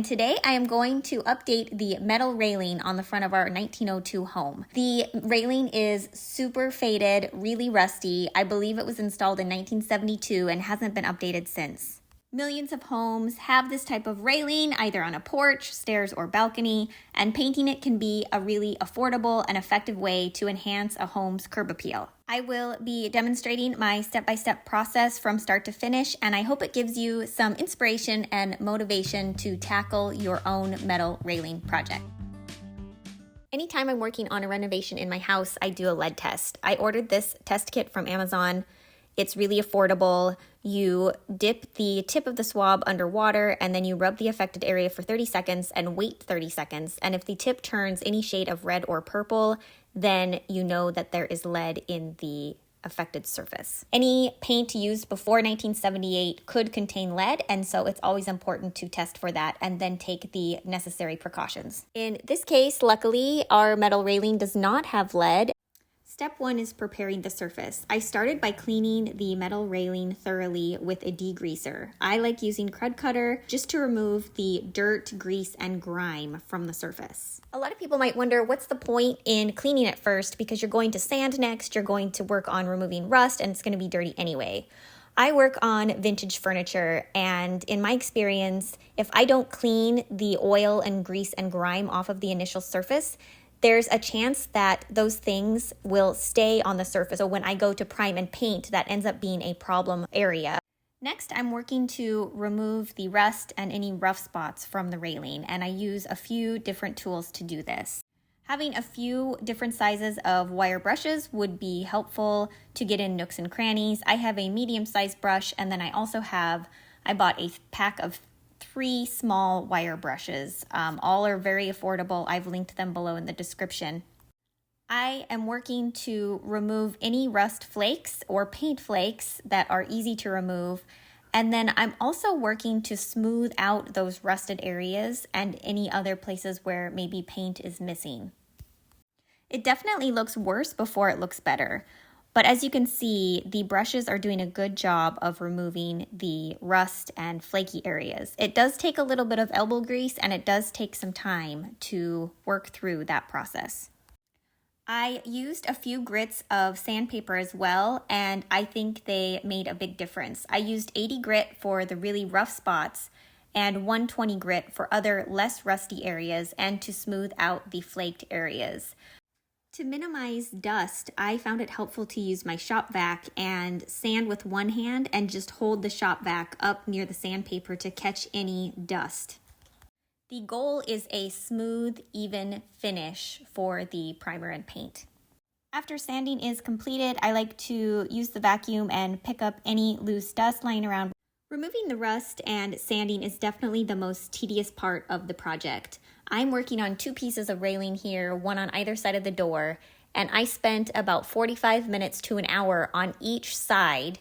Today I am going to update the metal railing on the front of our 1902 home. The railing is super faded, really rusty. I believe it was installed in 1972 and hasn't been updated since. Millions of homes have this type of railing either on a porch, stairs, or balcony, and painting it can be a really affordable and effective way to enhance a home's curb appeal. I will be demonstrating my step-by-step process from start to finish, and I hope it gives you some inspiration and motivation to tackle your own metal railing project. Anytime I'm working on a renovation in my house, I do a lead test. I ordered this test kit from Amazon. It's really affordable. You dip the tip of the swab under water and then you rub the affected area for 30 seconds and wait 30 seconds. And if the tip turns any shade of red or purple, then you know that there is lead in the affected surface. Any paint used before 1978 could contain lead, and so it's always important to test for that and then take the necessary precautions. In this case, luckily, our metal railing does not have lead. Step 1 is preparing the surface. I started by cleaning the metal railing thoroughly with a degreaser. I like using Crud Cutter just to remove the dirt, grease, and grime from the surface. A lot of people might wonder what's the point in cleaning it first, because you're going to sand next, you're going to work on removing rust, and it's going to be dirty anyway. I work on vintage furniture, and in my experience, if I don't clean the oil and grease and grime off of the initial surface, there's a chance that those things will stay on the surface. So when I go to prime and paint, that ends up being a problem area. Next, I'm working to remove the rust and any rough spots from the railing, and I use a few different tools to do this. Having a few different sizes of wire brushes would be helpful to get in nooks and crannies. I have a medium-sized brush, and then I bought a pack of 3 small wire brushes. All are very affordable. I've linked them below in the description. I am working to remove any rust flakes or paint flakes that are easy to remove. And then I'm also working to smooth out those rusted areas and any other places where maybe paint is missing. It definitely looks worse before it looks better. But as you can see, the brushes are doing a good job of removing the rust and flaky areas. It does take a little bit of elbow grease, and it does take some time to work through that process. I used a few grits of sandpaper as well, and I think they made a big difference. I used 80 grit for the really rough spots and 120 grit for other less rusty areas and to smooth out the flaked areas. To minimize dust, I found it helpful to use my shop vac and sand with one hand and just hold the shop vac up near the sandpaper to catch any dust. The goal is a smooth, even finish for the primer and paint. After sanding is completed, I like to use the vacuum and pick up any loose dust lying around. Removing the rust and sanding is definitely the most tedious part of the project. I'm working on 2 pieces of railing here, one on either side of the door, and I spent about 45 minutes to an hour on each side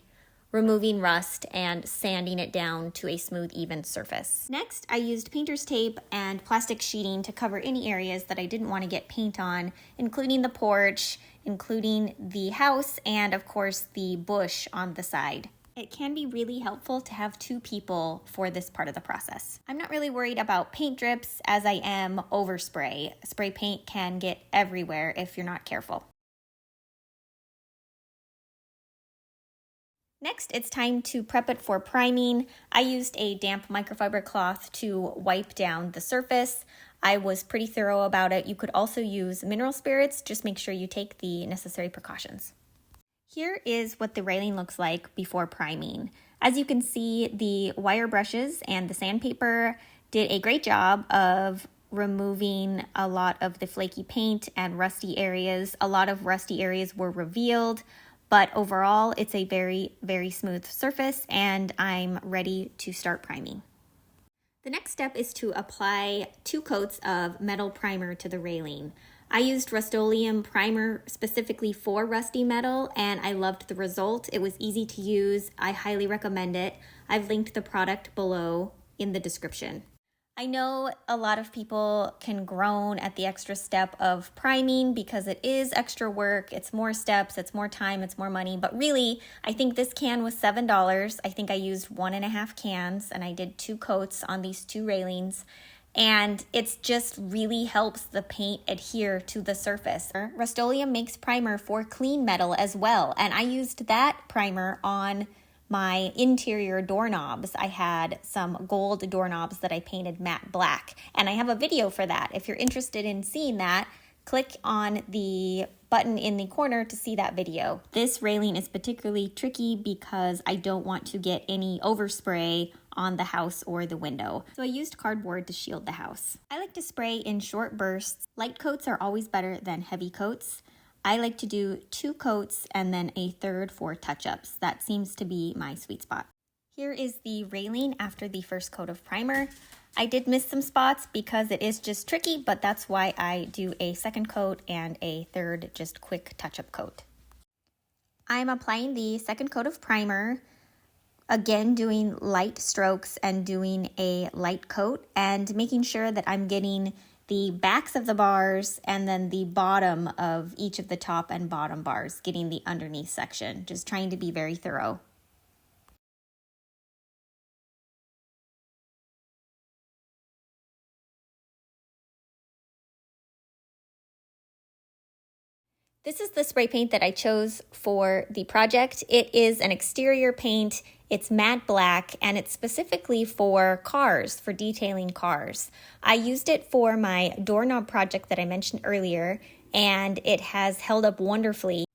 removing rust and sanding it down to a smooth, even surface. Next, I used painter's tape and plastic sheeting to cover any areas that I didn't want to get paint on, including the porch, including the house, and of course the bush on the side. It can be really helpful to have 2 people for this part of the process. I'm not really worried about paint drips as I am overspray. Spray paint can get everywhere if you're not careful. Next, it's time to prep it for priming. I used a damp microfiber cloth to wipe down the surface. I was pretty thorough about it. You could also use mineral spirits. Just make sure you take the necessary precautions. Here is what the railing looks like before priming. As you can see, the wire brushes and the sandpaper did a great job of removing a lot of the flaky paint and rusty areas. A lot of rusty areas were revealed, but overall it's a very, very smooth surface, and I'm ready to start priming. The next step is to apply 2 coats of metal primer to the railing. I used Rust-Oleum primer specifically for rusty metal, and I loved the result. It was easy to use. I highly recommend it. I've linked the product below in the description. I know a lot of people can groan at the extra step of priming because it is extra work, it's more steps, it's more time, it's more money, but really, I think this can was $7. I think I used 1.5 cans and I did 2 coats on these 2 railings. And it's just really helps the paint adhere to the surface. Rust-Oleum makes primer for clean metal as well, and I used that primer on my interior doorknobs. I had some gold doorknobs that I painted matte black, and I have a video for that. If you're interested in seeing that, click on the button in the corner to see that video. This railing is particularly tricky because I don't want to get any overspray on the house or the window. So I used cardboard to shield the house. I like to spray in short bursts. Light coats are always better than heavy coats. I like to do 2 coats and then a third for touch-ups. That seems to be my sweet spot. Here is the railing after the first coat of primer. I did miss some spots because it is just tricky, but that's why I do a second coat and a third just quick touch-up coat. I'm applying the second coat of primer, again doing light strokes and doing a light coat and making sure that I'm getting the backs of the bars and then the bottom of each of the top and bottom bars, getting the underneath section, just trying to be very thorough. This is the spray paint that I chose for the project. It is an exterior paint. It's matte black, and it's specifically for cars, for detailing cars. I used it for my doorknob project that I mentioned earlier, and it has held up wonderfully.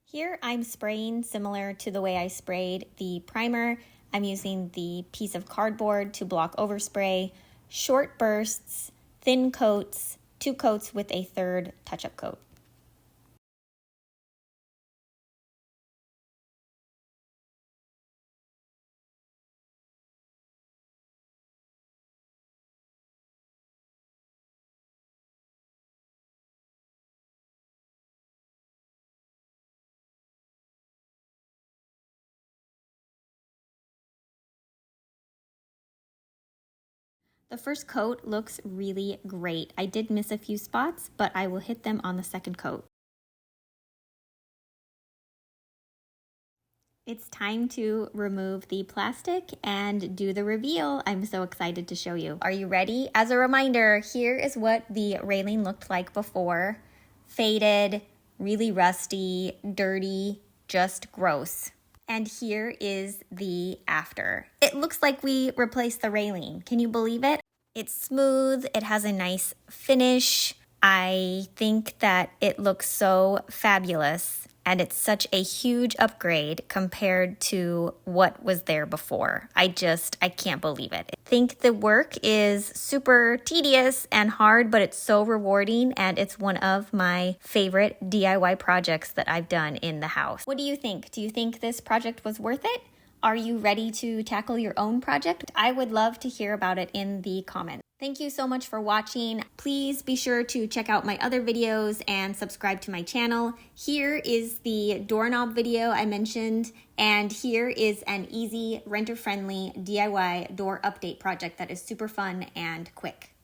Here I'm spraying similar to the way I sprayed the primer. I'm using the piece of cardboard to block overspray, short bursts, thin coats, 2 coats with a third touch-up coat. The first coat looks really great. I did miss a few spots, but I will hit them on the second coat. It's time to remove the plastic and do the reveal. I'm so excited to show you. Are you ready? As a reminder, here is what the railing looked like before. Faded, really rusty, dirty, just gross. And here is the after. It looks like we replaced the railing. Can you believe it? It's smooth, it has a nice finish. I think that it looks so fabulous, and it's such a huge upgrade compared to what was there before. I can't believe it. I think the work is super tedious and hard, but it's so rewarding, and it's one of my favorite DIY projects that I've done in the house. What do you think? Do you think this project was worth it? Are you ready to tackle your own project? I would love to hear about it in the comments. Thank you so much for watching. Please be sure to check out my other videos and subscribe to my channel. Here is the doorknob video I mentioned, and here is an easy, renter-friendly DIY door update project that is super fun and quick.